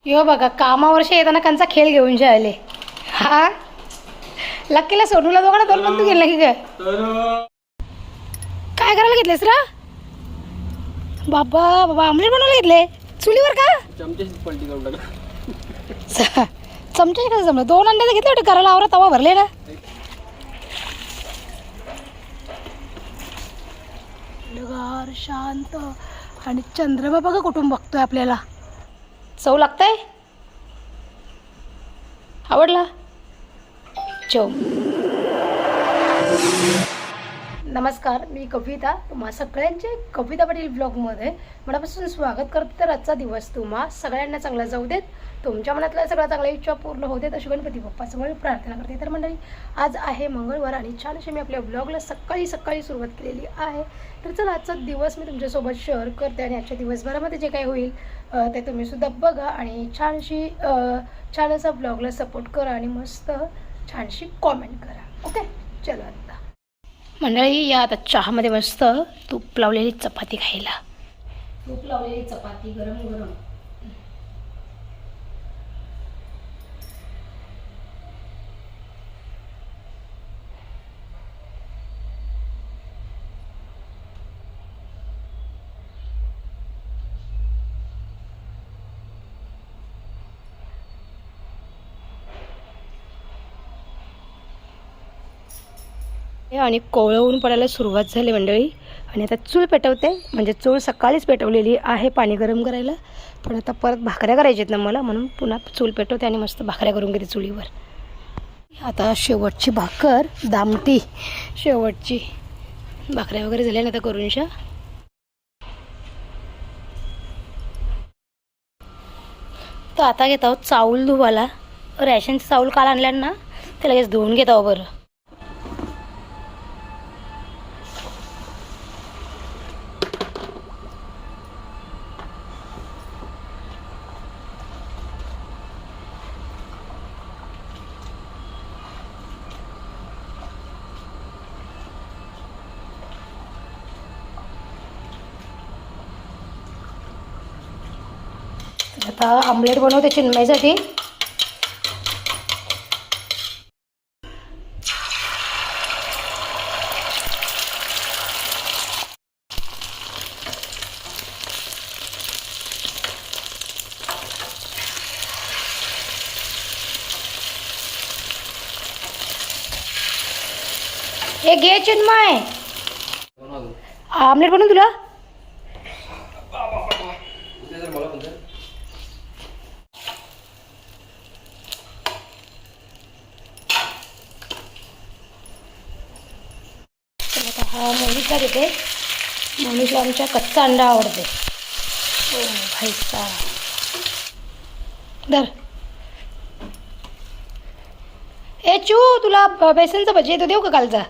यो बघा कामावरशी येताना कंचा खेळ घेऊन आले. हा लक्कीला सोडूला दोघांना दोन पण तू गेला की काय काय करायला घेतलेस रा बाबा बाबा आमलेट बनवायला घेतले चुलीवर का चमचे कसं जमलं 2 अंडे घेतले होते करायला आवरा तवा भरले ना गार शांत आणि चंद्रमा बघा कुठून बघतोय आपल्याला. चव लागतंय आवडला चव. नमस्कार मी कविता तुम्हा सगळ्यांचे कविता पाटील ब्लॉगमध्ये मनापासून स्वागत करते. तर आजचा दिवस तुम्हा सगळ्यांना चांगला जाऊ देत, तुमच्या मनातल्या सगळ्या चांगल्या इच्छा पूर्ण होऊ देत अशी गणपती बाप्पासमोर प्रार्थना करते. तर मंडळी आज आहे मंगळवार आणि छान अशी मी आपल्या ब्लॉगला सकाळी सुरुवात केलेली आहे. तर चला आजचा दिवस मी तुमच्यासोबत शेअर करते आणि आजच्या दिवसभरामध्ये जे काही होईल ते तुम्ही सुद्धा बघा आणि छान असा ब्लॉगला सपोर्ट करा आणि मस्त छानशी कॉमेंट करा. ओके चला आता मंडळी या आता चहामध्ये मस्त तूप लावलेली चपाती खायला. तूप लावलेली चपाती गरम गरम. आणि कोवळं ऊन पडायला सुरुवात झाली मंडळी आणि आता चूल पेटवते. म्हणजे चूल सकाळीच पेटवलेली आहे पाणी गरम करायला, पण आता परत भाकऱ्या करायच्या आहेत ना मला, म्हणून पुन्हा चूल पेटवते आणि मस्त भाकऱ्या करून घेते चुलीवर. आता शेवटची भाकर दामटी शेवटची भाकऱ्या वगैरे झाल्या ना आता करूनशा. तर आता घेत आहोत चाऊल धुवायला. रॅशनचं चाऊल काल आणल्यानं ना ते लगेच धुवून घेत आहोत. बरं आता आमलेट बनवते चिन्मयसाठी. हे घे चिन्मय आमलेट बनवून तुला. हा मोनीसला देते. मोनीसला आमच्या कच्चा अंडा आवडते. ओ भाईचा धर. ए चू तुला बेसनचं भजी तो देऊ का कालचा.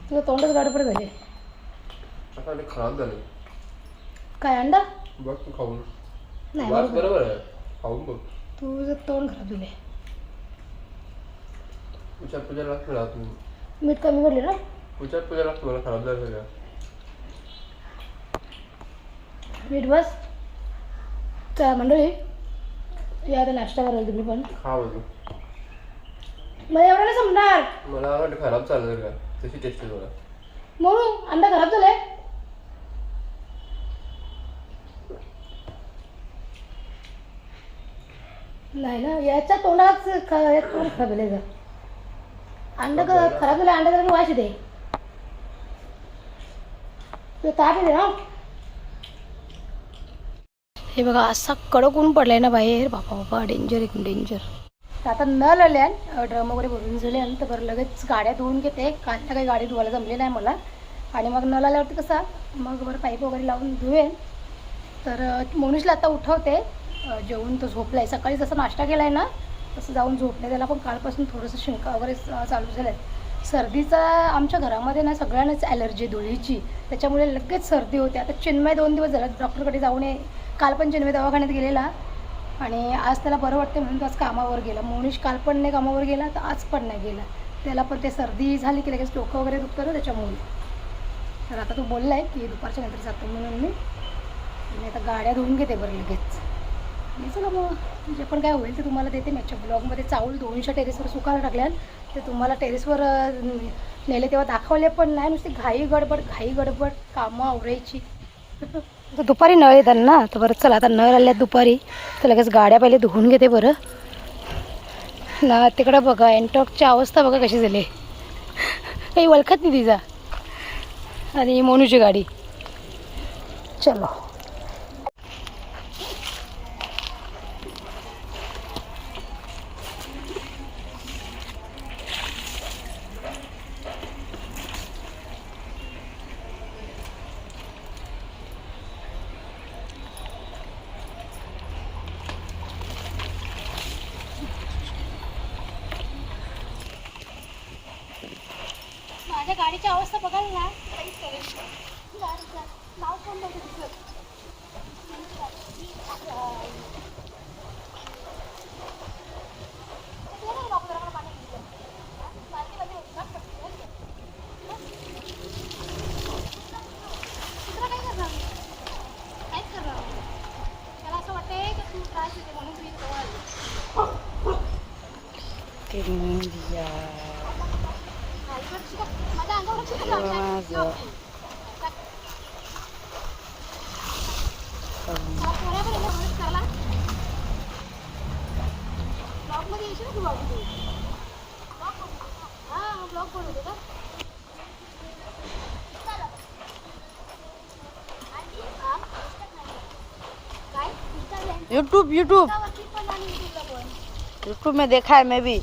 तुझं तोंडच गाडपड झाले. खराब झाले काय अंडा बघ तू खाऊन. नाही बरोबर आहे खाऊन बघ. तुझं तोंड खराब झाले. पूजा लागते ना तुम्ही मीठ कमी पडले ना. पूजा लागते मला खराब झालं सगळं. मीठ बस. चला मंडळी या आता नाश्ता कराल तुम्ही पण खा बघू. मला एवढं नाही संपणार. मला वाटतं खराब चाललं का तशी टेस्ट आहे मला. म्हणून अंडा खराब झालाय. नाही ना याच्या तोंडाच तोंड खराब झाले का. अंडा खराब झालं. अंडा जरा वाश येते. तू ताप येते ना. हे बघा असा कडक ऊन पडलाय ना बाहेर. बाबा बाबा डेंजर एकदम डेंजर. तर आता नळ आल्या ड्रम वगैरे भरून झाले आणि तर बरं लगेच गाड्या धुवून घेते. कालच्या काही गाडी धुवायला जमली नाही मला आणि मग नळ आल्यावरती कसा मग बरं पाईप वगैरे लावून धुवेन. तर मोनीशला आता उठवते. जेवून तो झोपला आहे. सकाळी जसं नाश्ता केला आहे ना तसं जाऊन झोपले. त्याला पण कालपासून थोडंसं शिंका वगैरे चालू झालं आहे. सर्दीचा आमच्या घरामध्ये ना सगळ्यांनाच ॲलर्जी धुळीची, त्याच्यामुळे लगेच सर्दी होते. आता चिन्मय 2 दिवस झाला डॉक्टरकडे जाऊन ये. काल पण चिन्मय दवाखान्यात गेलेला आणि आज त्याला बरं वाटते म्हणून तो आज कामावर गेला. मोनीश काल पण नाही कामावर गेला तर आज पण नाही गेला. त्याला पण ते सर्दी झाली की लगेच डोकं वगैरे दुखतं ना त्याच्यामुळे. तर आता तो बोलला आहे की दुपारच्या नंतर जातो म्हणून मी मी आता गाड्या धुवून घेते बरं लगेच. आणि चला मग जे पण काय होईल ते तुम्हाला देते माझ्या ब्लॉगमध्ये. चावल 200 टेरेसवर सुकायला टाकल्या, ते तुम्हाला टेरेसवर नेले तेव्हा दाखवले पण नाही. नुसती घाई गडबड कामं आवरायची. तर दुपारी नळ येतात ना, तर बरं चला आता नळ आल्यात दुपारी, तर लगेच गाड्या पहिले धुवून घेते बरं ना. तिकडं बघा एनटॉकची अवस्था बघा कशी झाली, काही ओळखत नाही तिचा. आणि मोनूची गाडी. चलो माझ्या गाडीची अवस्था बघाल ना, नाव पण बघू दिसत. मला असं वाटतंय की तू त्रास देते म्हणून तू इथं माझ्या अंगावर ब्लॉगमध्ये येशील तू बाबू. हां ब्लॉग बनवते का? यूट्यूब में देखा है मैं भी.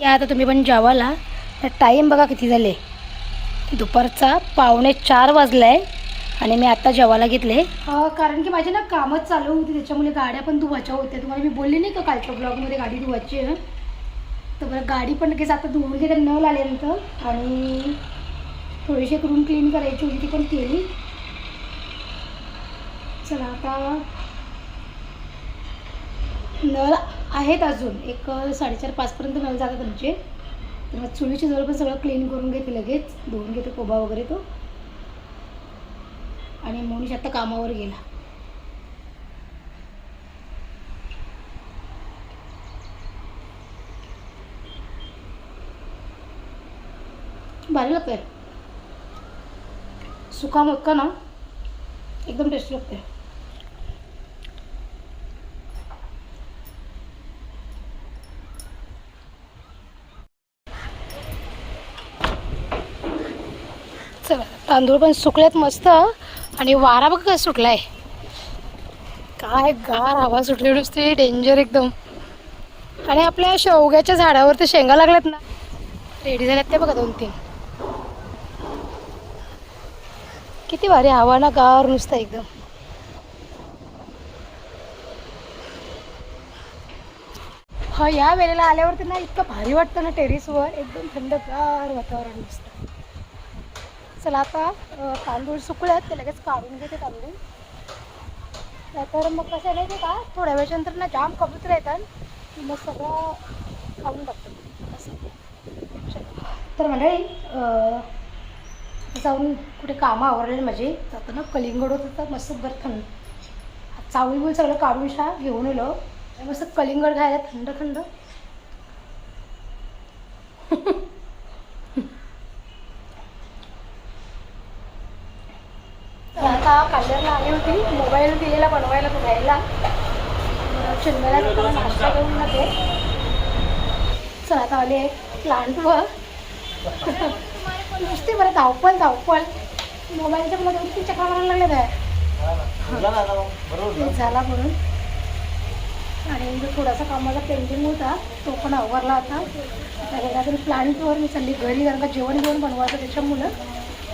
या आता तुम्ही पण जेवायला. टाईम बघा किती झाले, दुपारचा 3:45 वाजलाय आणि मी आता जेवायला घेतले. कारण की माझे ना कामच चालू होती, त्याच्यामुळे गाड्या पण धुवायच्या होत्या. तुम्हाला मी बोलले नाही का कालच्या ब्लॉगमध्ये गाडी धुवायची आहे. तर बरं गाडी पण लगेच आता धुवून घेते नळ आल्यानंतर. आणि थोडीशी रूम क्लीन करायची होती, ती पण केली. चला आता नळ आहेत अजून, एक 4:30-5 पर्यंत नळ जातात आमचे. तर मग चुलीची जवळ पण सगळं क्लीन करून घेते, लगेच धुवून घेते कोबा वगैरे तो. आणि मनीष आता कामावर गेला. भारी लागतंय सुका मक्का ना, एकदम टेस्टी लागते. चला तांदूळ पण सुकलेत मस्त. आणि वारा बघ काय सुटलाय, काय गार हवा सुटली नुसती डेंजर एकदम. आणि आपल्या शेवग्याच्या झाडावर ते शेंगा लागल्यात ना, रेडी झाल्यात ते बघा 2-3. किती भारी हवा ना, गार नुसतं एकदम. हा या वेळेला आल्यावरती ना इतकं भारी वाटतं ना, टेरेसवर एकदम थंडगार वातावरण दिसतं. चला आता तांदूळ सुकल्यात, ते लगेच काढून घेते तांदूळ. नाहीतर मग कसं नाही ते का थोड्या वेळानंतर ना जाम कबूतर येतात, मग सगळं खाऊन टाकतात असं. तर मंडळी जाऊन कुठे कामं आवरलेली माझी. आता ना कलिंगड होत होतं मस्त बरं थंड. चावल सगळं काढून घेऊन येलो, मस्त कलिंगड खायला थंड थंड. आता काल्ल्याला आली होती, मोबाईल दिलेला बनवायला घ्यायला. चिंगळ्या नाश्ता घेऊन मध्ये. चला आता आले प्लांटवर. नुसती बरं धावपळ. मोबाईलच्या मला 2-3 चक्रा मारायला लागले काय झाला म्हणून. आणि जो थोडासा कामाचा पेंडिंग होता तो पण आवरला आता. घरातून प्लांटवर मी चालली घरी, कारण का जेवण बनवायचं त्याच्यामुळं.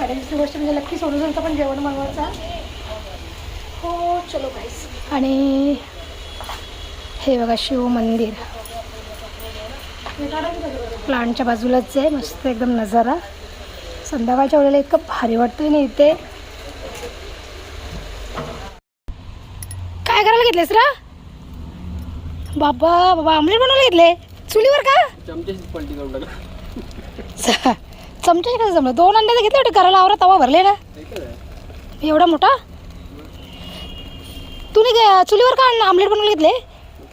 आणि दुसरी गोष्ट म्हणजे लक्की सोडून पण जेवण बनवायचा. हो चलो गाईस. आणि हे बघा शिव मंदिर प्लांटच्या बाजूलाच आहे, मस्त एकदम नजारा. संध्याकाळच्या वेळेला इतकं भारी वाटतंय ना इथे. काय करायला घेतलेस रा बाबा? आमलेट बनवायला घेतले चुलीवर का? चमच्याने कसं जमलं? 2 अंडे तर घेतले होते करायला, आवरा तवा भरले ना एवढा मोठा. तुम्ही चुलीवर का आमलेट बनवून घेतले?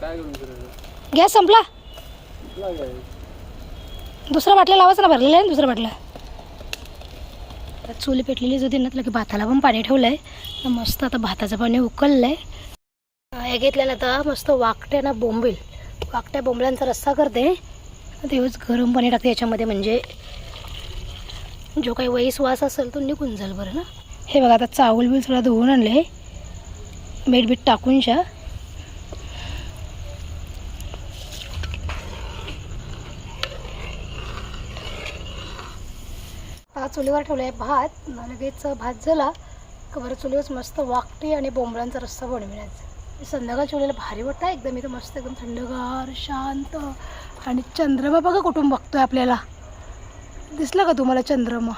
काय करून गॅस संपला. दुसरा बाटला लावायचा ना, भरलेला आहे ना दुसरा बाटला. आता चूल पेटलेलीच होती ना, की भाताला पण पाणी ठेवलं आहे. मस्त आता भाताचं पाणी उकळलं आहे. हे घेतलं ना आता मस्त वाकट्या ना बोंबील, वाकट्या बोंबल्यांचा रस्सा करते. तेव्हाच गरम पाणी टाकते याच्यामध्ये, म्हणजे जो काही वैस वास असेल तो निघून जाईल बरं ना. हे बघा आता चावल बिल थोडा धुवून आणले, मीठ बीठ टाकून शा. चुलीवर ठेवलं आहे भात. लगेच भात झाला का बरं चुलीवर मस्त वाकटी आणि बोंबळांचा रस्सा बनविण्याचा. संध्याकाळ चुलीला भारी वाटतं एकदम. इथं मस्त एकदम थंडगार शांत. आणि चंद्रमा बघा कुठून बघतोय आपल्याला. दिसला का तुम्हाला चंद्रमा?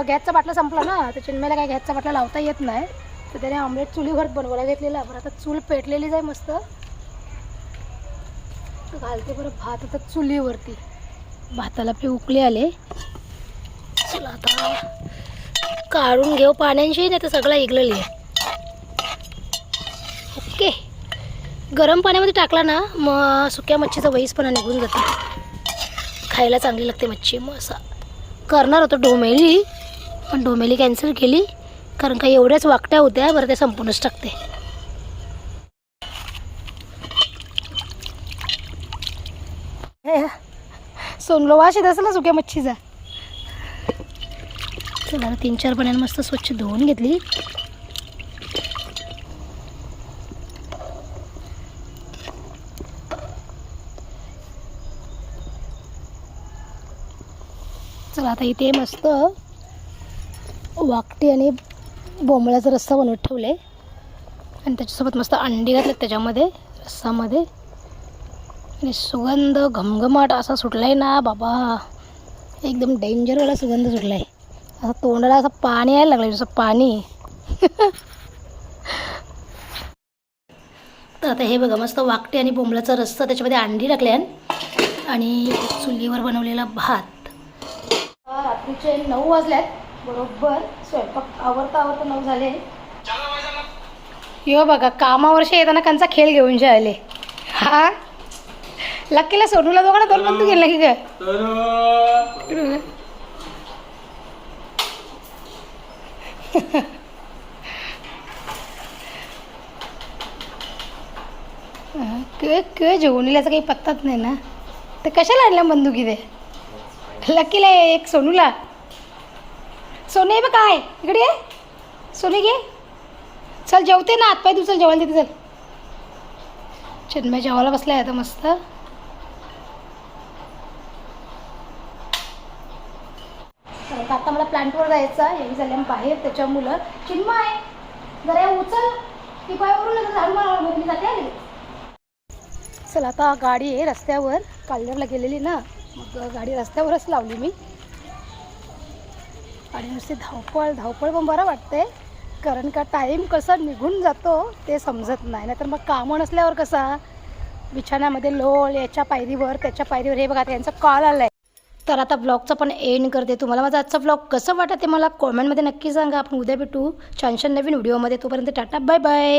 गॅसचा बाटला संपला ना, तर चिन्मयला काय गॅसचा बाटला लावता येत नाही, तर त्याने आमलेट चुलीवर बनवायला घेतलेला. बरं आता चूल पेटलेलीच आहे मस्त. घालते बरं भात आता चुलीवरती. भाताला आपले उकळे आले. चला आता काढून घेऊ पाण्याची, नाही तर सगळं इगलेली आहे. ओके. गरम पाण्यामध्ये टाकला ना मग सुक्या मच्छीचा वैसपणा निघून जातो, खायला चांगली लागते मच्छी. मग असा करणार होतो डोमेली, पण डोमेली कॅन्सल केली कारण काही एवढ्याच वाकट्या होत्या. बरं ते संपूर्णच टाकते. सोनलो वास येत असेल ना सुक्या मच्छीचा. चला 3-4 पाण्यानं मस्त स्वच्छ धुवून घेतली. चला आता इथे मस्त वाकटी आणि बोंबळाचा रस्सा बनवत ठेवले, आणि त्याच्यासोबत मस्त अंडी घातले त्याच्यामध्ये रस्सामध्ये. आणि सुगंध घमघमाट असा सुटला आहे ना बाबा, एकदम डेंजरवाला सुगंध सुटला आहे. असं तोंडाला असं पाणी यायला लागलं, जसं पाणी. तर आता हे बघा मस्त वाकटे आणि बोंबलाचा रस्सा, त्याच्यामध्ये अंडी टाकल्या आणि चुलीवर बनवलेला भात. रात्रीचे 9 वाजल्यात बरोबर. स्वयंपाक आवरता 9 झाले. यो बघा कामावरशी येताना कंचा खेळ घेऊन जे आले. हा लकीला सोनूला दोघांना 2 बंदूक गेला की काय. जेवणीलाचा काही पत्ताच नाही ना, तर कशाला आणल्या बंदुकी ते. लकीला एक सोनूला. सोनू आहे बघ काय इकडे ये. सोनू घे चल, जेवते ना, हातपाय तू चल जेवायला देते चल. चिन्मय जेवायला बसलाय आता मस्त. आता मला प्लांटवर जायचं यावी झाल्या बाहेर, त्याच्यामुळं चिन्मय जरा उचल ती पायावरून झाडू मारून जाते. चला आता गाडी आहे रस्त्यावर, काल्लरला गेलेली ना, मग गाडी रस्त्यावरच लावली मी. आणि नुसती धावपळ पण बरं वाटते, कारण का टाईम कसा निघून जातो ते समजत नाही. नाहीतर मग कामं नसल्यावर कसा बिछाण्यामध्ये लोळ, याच्या पायरीवर त्याच्या पायरीवर. हे बघा त्यांचा कॉल आला आहे. तर आता ब्लॉगचा पण एंड करते. तुम्हाला माझा आजचा ब्लॉग कसं वाटतं ते मला कॉमेंटमध्ये नक्की सांगा. आपण उद्या भेटू छान नवीन व्हिडिओमध्ये. तोपर्यंत टाटा बाय बाय.